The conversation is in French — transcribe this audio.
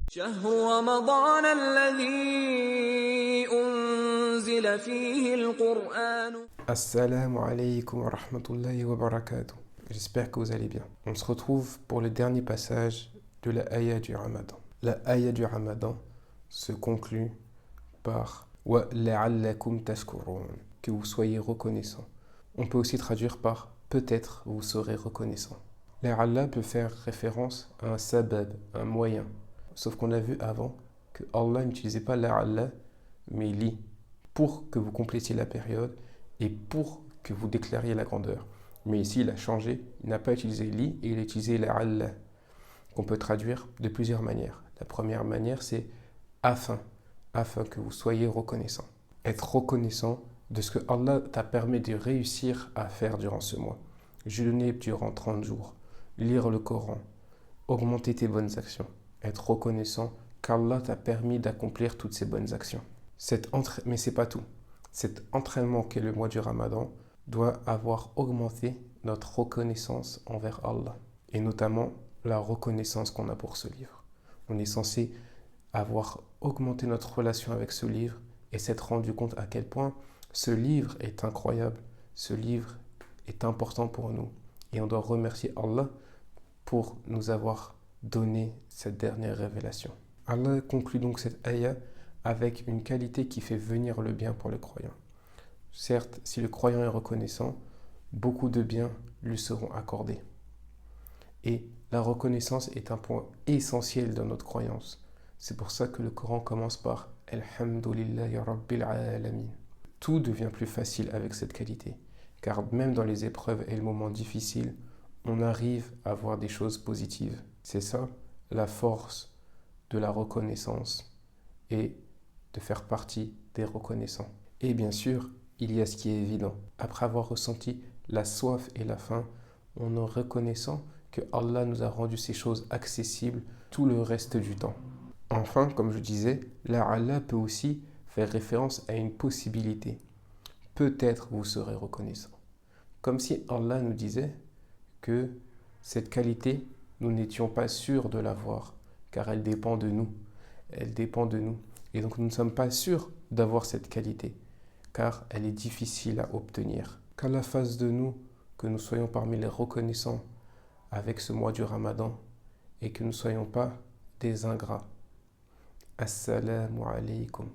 شهر رمضان الذي أنزل فيه القرآن. Assalamu alaikum wa rahmatullahi wa barakatuh. J'espère que vous allez bien. On se retrouve pour le dernier passage de la ayah du Ramadan. La ayah du Ramadan se conclut par wa la'allakum tashkurun, que vous soyez reconnaissants. On peut aussi traduire par peut-être vous serez reconnaissants. La'alla peut faire référence à un sabab, un moyen. Sauf qu'on a vu avant que Allah n'utilisait pas la'alla mais li, pour que vous complétiez la période et pour que vous déclariez la grandeur. Mais ici, il a changé, il n'a pas utilisé li et il a utilisé la'alla, qu'on peut traduire de plusieurs manières. La première manière, c'est afin que vous soyez reconnaissant. Être reconnaissant de ce que Allah t'a permis de réussir à faire durant ce mois. Jeûner durant 30 jours, lire le Coran, augmenter tes bonnes actions. Être reconnaissant qu'Allah t'a permis d'accomplir toutes ces bonnes actions. Mais c'est pas tout. Cet entraînement qu'est le mois du Ramadan doit avoir augmenté notre reconnaissance envers Allah. Et notamment la reconnaissance qu'on a pour ce livre. On est censé avoir augmenté notre relation avec ce livre et s'être rendu compte à quel point ce livre est incroyable, ce livre est important pour nous. Et on doit remercier Allah pour nous avoir donné cette dernière révélation. Allah conclut donc cette ayah avec une qualité qui fait venir le bien pour le croyant. Certes, si le croyant est reconnaissant, beaucoup de biens lui seront accordés. Et la reconnaissance est un point essentiel dans notre croyance. C'est pour ça que le Coran commence par « Alhamdulillahi Rabbil Alamin ». Tout devient plus facile avec cette qualité, car même dans les épreuves et les moments difficiles, on arrive à voir des choses positives. C'est ça, la force de la reconnaissance et de faire partie des reconnaissants. Et bien sûr, il y a ce qui est évident. Après avoir ressenti la soif et la faim, on est reconnaissant que Allah nous a rendu ces choses accessibles tout le reste du temps. Enfin, comme je disais, la'alla peut aussi faire référence à une possibilité. Peut-être vous serez reconnaissant. Comme si Allah nous disait que cette qualité, nous n'étions pas sûrs de l'avoir, car elle dépend de nous. Elle dépend de nous. Et donc nous ne sommes pas sûrs d'avoir cette qualité, car elle est difficile à obtenir. Qu'Allah fasse de nous que nous soyons parmi les reconnaissants avec ce mois du Ramadan et que nous ne soyons pas des ingrats. Assalamu alaikum.